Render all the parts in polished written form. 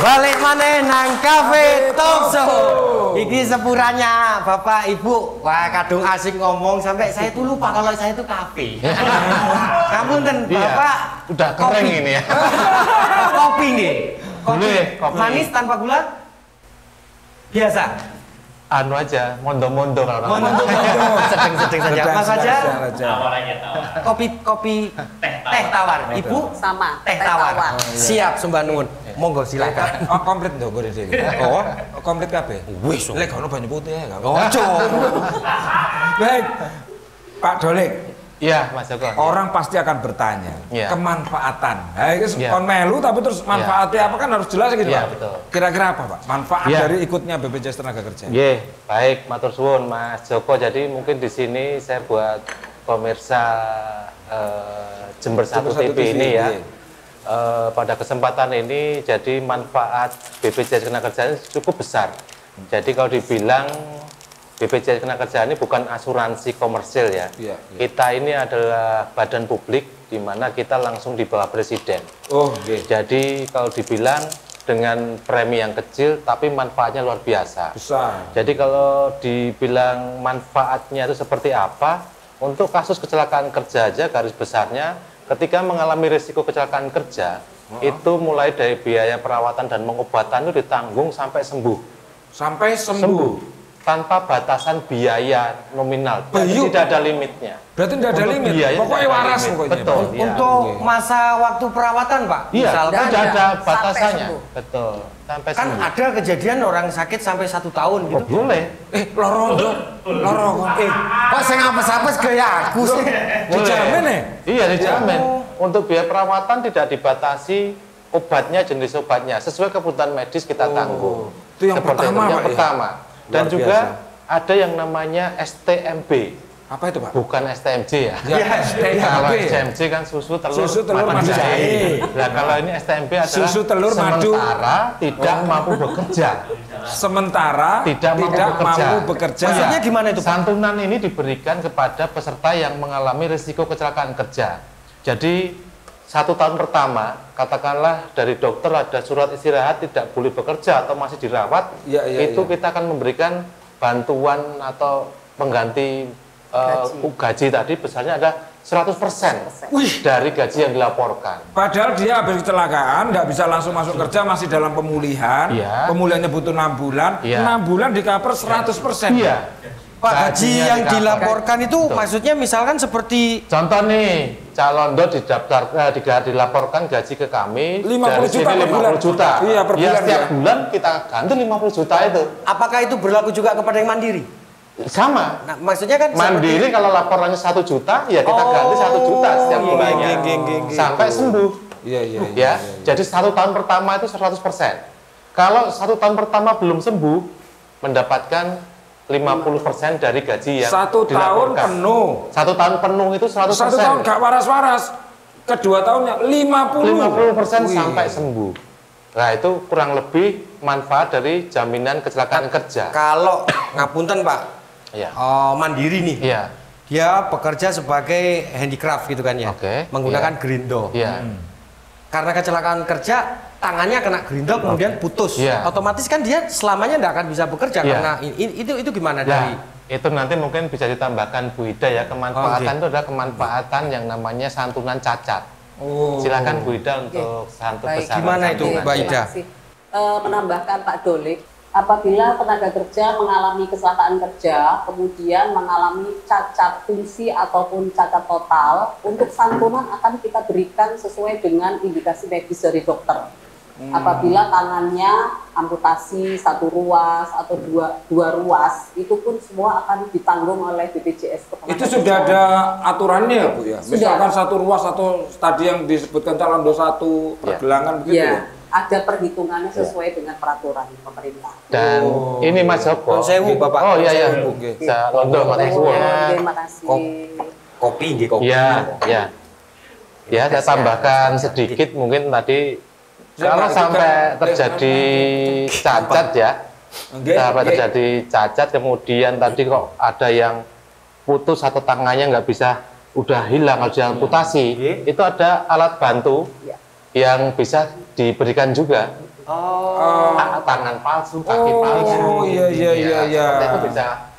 Balik maneh nang Cafe Talkshow. Iki sepurannya Bapak Ibu. Wah, kadung asik ngomong sampai saya tuh lupa kalau saya itu kafe. Kamu dan Bapak udah kering ini ya. Kopi nih. Kopi. Kopi. Manis tanpa gula? Biasa. Anu aja, mondo-mondo kalau Mondo-mondo. Sedeng-sedeng saja. Mas aja. Kopi teh tawar. Ibu sama teh tawar. Oh, iya. Siap sembah nuwun. Monggo silakan. Oh, komplit ndok gore sini. Oh, komplit kabeh. Wis. Lek ono banyu putih ya, Kang. Ojo. Baik. Pak Dolik. Iya, Mas Joko. Orang pasti akan bertanya, kemanfaatan. Nah, itu kon melu tapi terus manfaatnya apa kan harus jelas gitu, Pak. Betul. Kira-kira apa, Pak? Manfaat dari ikutnya BPJS Tenagakerja. Nggih, baik, matur suwun Mas Joko. Jadi mungkin di sini saya buat pemirsa Jember 1 TV ini ya. Pada kesempatan ini jadi manfaat BPJS Ketenagakerjaan cukup besar. Jadi kalau dibilang BPJS Ketenagakerjaan ini bukan asuransi komersil ya. Kita ini adalah badan publik di mana kita langsung di bawah presiden. Jadi kalau dibilang dengan premi yang kecil tapi manfaatnya luar biasa. Besar. Jadi kalau dibilang manfaatnya itu seperti apa? Untuk kasus kecelakaan kerja aja garis besarnya ketika mengalami risiko kecelakaan kerja itu mulai dari biaya perawatan dan pengobatan itu ditanggung sampai sembuh. Sampai sembuh. Tanpa batasan biaya nominal, berarti tidak ada limitnya. Berarti tidak ada limit, pokoknya waras pokoknya. Betul. Untuk masa waktu perawatan, Pak? Iya, misalkan tidak ada batasannya. Betul. Sampai kan sembuh. ada kejadian orang sakit sampai 1 tahun gitu. Boleh. Loro dong. Loro kok. Kok saya ngapes-apes gaya aku sih? Dijamin ya? Iya, dijamin. Untuk biaya perawatan tidak dibatasi obatnya, jenis obatnya. Sesuai kebutuhan medis kita tanggung. Itu yang seperti pertama, yang Pak, pertama. Dan luar juga biasa. ada yang namanya STMB. Apa itu, Pak? Bukan STMJ ya. STMB. Kalau STMJ kan susu telur madu jahe. Nah, kalau ini STMB adalah susu telur madu sementara tidak mampu bekerja. Sementara tidak mampu bekerja. Maksudnya gimana itu, Pak? Santunan ini diberikan kepada peserta yang mengalami risiko kecelakaan kerja. Jadi 1 tahun pertama, katakanlah dari dokter ada surat istirahat tidak boleh bekerja atau masih dirawat, kita akan memberikan bantuan atau pengganti gaji tadi besarnya ada 100% dari gaji yang dilaporkan. Padahal dia habis kecelakaan, nggak bisa langsung masuk kerja, masih dalam pemulihan. Pemulihannya butuh 6 bulan. 6 bulan di cover 100%. Iya. Pak, gaji yang dilaporkan itu maksudnya misalkan seperti contoh nih, calon dilaporkan gaji ke kami 50 juta per bulan. Iya, per bulan. Setiap bulan kita ganti 50 juta itu. Apakah itu berlaku juga kepada yang mandiri? Sama. Nah, maksudnya kan mandiri kalau laporannya 1 juta, ya kita ganti 1 juta setiap bulannya sampai sembuh. Iya. Jadi 1 tahun pertama itu 100%. Kalau 1 tahun pertama belum sembuh, mendapatkan 50% dari gaji yang 1 tahun penuh. 1 tahun penuh itu 100%. 1 tahun gak waras-waras. Kedua tahunnya 50% sampai sembuh. Nah, itu kurang lebih manfaat dari jaminan kecelakaan kerja. Kalau ngapunten, Pak. Mandiri nih. Iya. Dia bekerja sebagai handicraft gitu kan ya. Menggunakan gerindo. Karena kecelakaan kerja, tangannya kena gerindo kemudian putus. Otomatis kan dia selamanya tidak akan bisa bekerja karena itu gimana dari itu nanti mungkin bisa ditambahkan Bu Ida ya, kemanfaatan itu adalah kemanfaatan yang namanya santunan cacat. Silakan Bu Ida untuk santunan besar. Gimana itu, Mbak Ida? Menambahkan Pak Dolik, apabila tenaga kerja mengalami kecelakaan kerja, kemudian mengalami cacat fungsi ataupun cacat total, untuk santunan akan kita berikan sesuai dengan indikasi medis dari dokter. Apabila tangannya amputasi 1 ruas atau dua ruas, itu pun semua akan ditanggung oleh BPJS Ketenagakerjaan. Itu sudah ada aturannya ya, Bu ya? Misalkan 1 ruas atau tadi yang disebutkan calon 1 pergelangan begitu ya? Ada perhitungannya sesuai dengan peraturan pemerintah. Dan ini Mas Joko. Bapak. Oh iya. Terima kasih. Kopi. Ya, saya tambahkan sedikit mungkin tadi. Kalau sampai terjadi cacat ya, sampai terjadi cacat, kemudian tadi kok ada yang putus atau tangannya nggak bisa, udah hilang, harus diamputasi, itu ada alat bantu yang bisa diberikan juga. tangan palsu, kaki palsu. Oh iya. Itu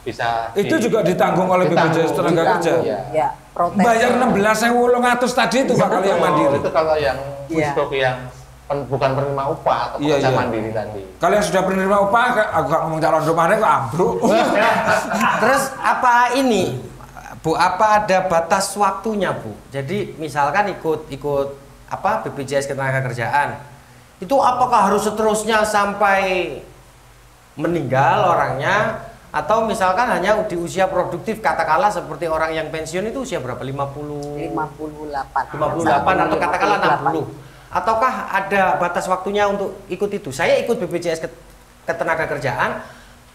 bisa itu juga ditanggung oleh BPJS Tenaga Kerja. Ya, protes. Bayar 16.800 tadi itu Pak kalau yang mandiri. Itu kalau yang yang bukan penerima upah atau pekerja mandiri tadi. Kalau yang sudah penerima upah, aku gak ngomong calon rumahnya kok ambruk. Terus apa ini, Bu? Apa ada batas waktunya, Bu? Jadi misalkan ikut apa BPJS Ketenagakerjaan, itu apakah harus seterusnya sampai meninggal orangnya, atau misalkan hanya di usia produktif, katakanlah seperti orang yang pensiun itu usia berapa? 58 atau katakanlah 60. Ataukah ada batas waktunya untuk ikut itu? Saya ikut BPJS Ketenagakerjaan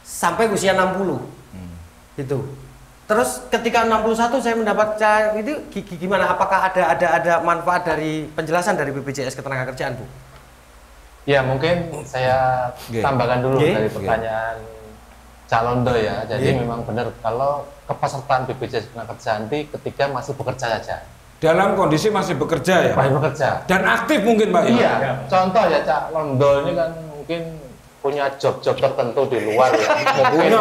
sampai usia 60. Gitu. Terus ketika 61 saya mendapat itu gimana? Apakah ada manfaat dari penjelasan dari BPJS Ketenagakerjaan, Bu? Ya, mungkin saya tambahkan dulu dari pertanyaan Calondo ya. Jadi memang benar kalau kepesertaan BPJS Ketenagakerjaan ketika masih bekerja saja. Dalam kondisi masih bekerja ya? Masih bekerja. Dan aktif mungkin Pak? Iya. Contoh ya Cak Londo ini kan mungkin punya job-job tertentu di luar ya. Mungkin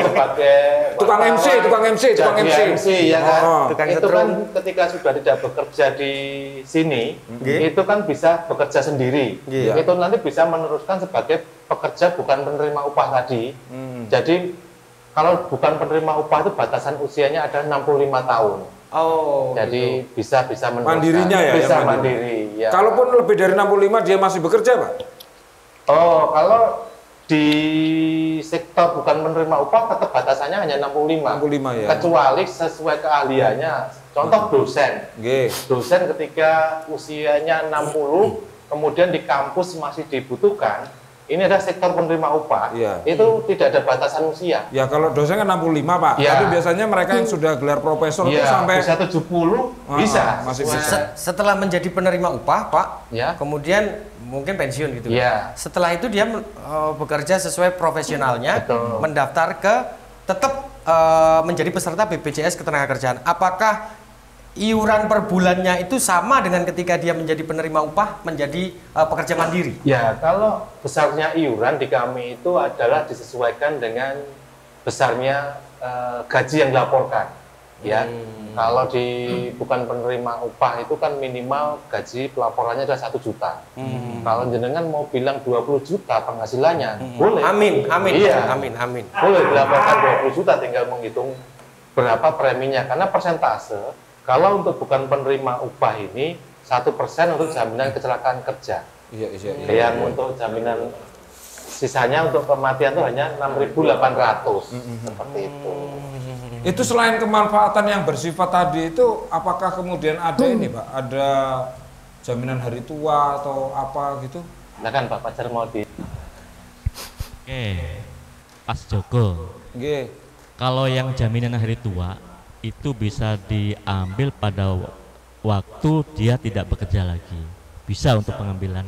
sebagai tukang MC ya kan. Itu kan ketika sudah tidak bekerja di sini, itu kan bisa bekerja sendiri. Itu nanti bisa meneruskan sebagai pekerja bukan penerima upah tadi. Jadi kalau bukan penerima upah itu batasan usianya ada 65 tahun. Jadi gitu. bisa meneruskan. Mandirinya ya? Bisa mandiri. Ya. Kalaupun lebih dari 65 dia masih bekerja, Pak? Kalau di sektor bukan penerima upah tetap batasannya hanya 65 ya. Kecuali sesuai keahliannya. Contoh dosen. Dosen ketika usianya 60, kemudian di kampus masih dibutuhkan. Ini ada sektor penerima upah, itu tidak ada batasan usia. Ya kalau dosen kan 65 Pak, tapi biasanya mereka yang sudah gelar profesor itu sampai bisa 70, bisa. Masih bisa. Setelah menjadi penerima upah Pak, kemudian mungkin pensiun gitu. Setelah itu dia bekerja sesuai profesionalnya, mendaftar ke tetap menjadi peserta BPJS Ketenagakerjaan. Apakah iuran per bulannya itu sama dengan ketika dia menjadi penerima upah, menjadi pekerja mandiri? Ya, kalau besarnya iuran di kami itu adalah disesuaikan dengan besarnya gaji yang dilaporkan. Ya, kalau di bukan penerima upah itu kan minimal gaji pelaporannya adalah 1 juta. Kalau jenengan mau bilang 20 juta penghasilannya, boleh. Amin. Iya. Amin. Boleh dilaporkan 20 juta, tinggal menghitung berapa preminya, karena persentase. Kalau untuk bukan penerima upah ini 1% untuk jaminan kecelakaan kerja. Yang untuk jaminan sisanya untuk kematian itu hanya 6.800 seperti itu. Itu selain kemanfaatan yang bersifat tadi itu, apakah kemudian ada ini Pak? Ada jaminan hari tua atau apa gitu? Nah kan Pak Pajar mau di. Pas Joko. Kalau yang jaminan hari tua itu bisa diambil pada waktu dia tidak bekerja lagi. Bisa untuk pengambilan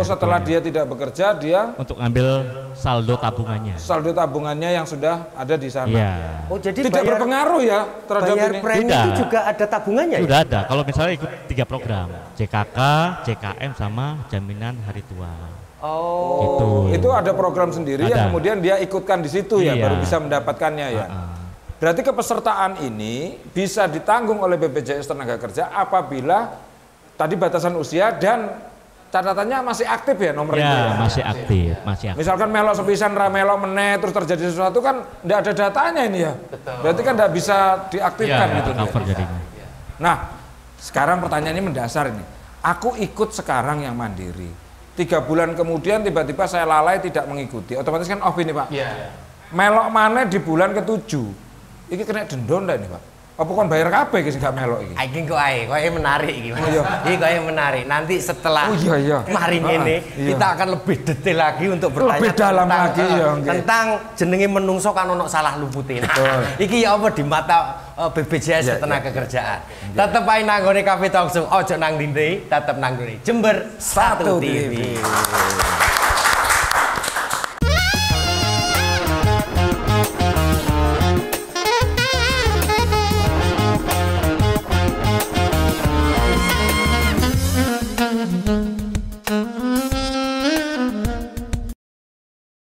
setelah dia tidak bekerja, dia untuk ambil saldo tabungannya. Saldo tabungannya yang sudah ada di sana. Jadi tidak berpengaruh ya terhadap bayar premi itu juga ada tabungannya. Sudah ada. Kalau misalnya ikut 3 program, JKK, JKM sama jaminan hari tua. Gitu. Itu ada program sendiri yang kemudian dia ikutkan di situ ya, baru bisa mendapatkannya ya. Berarti kepesertaan ini bisa ditanggung oleh BPJS Tenaga Kerja apabila tadi batasan usia dan catatannya masih aktif ya nomor itu ya? Masih aktif. Misalkan melok sepisan, melok meneh, terus terjadi sesuatu kan tidak ada datanya ini ya. Berarti kan tidak bisa diaktifkan gitu. Nah, sekarang pertanyaannya mendasar ini. Aku ikut sekarang yang mandiri. 3 bulan kemudian tiba-tiba saya lalai tidak mengikuti. Otomatis kan off ini Pak. Melok maneh di bulan ke-7. Iki kena dendon dah nih Pak. Apa kon bayar kabeh iki gak melok iki? Iki kok ae menarik iki. Iki kok menarik. Nanti setelah kemarin ini kita akan lebih detail lagi untuk bertanya tentang jenenge menungso kan ono salah lupute. Iki ya apa di mata BPJS Ketenagakerjaan. Tetep ae nang ngone Cafe Talkshow, ojo nang ndi, tetep nang ngone Jember 1 TV.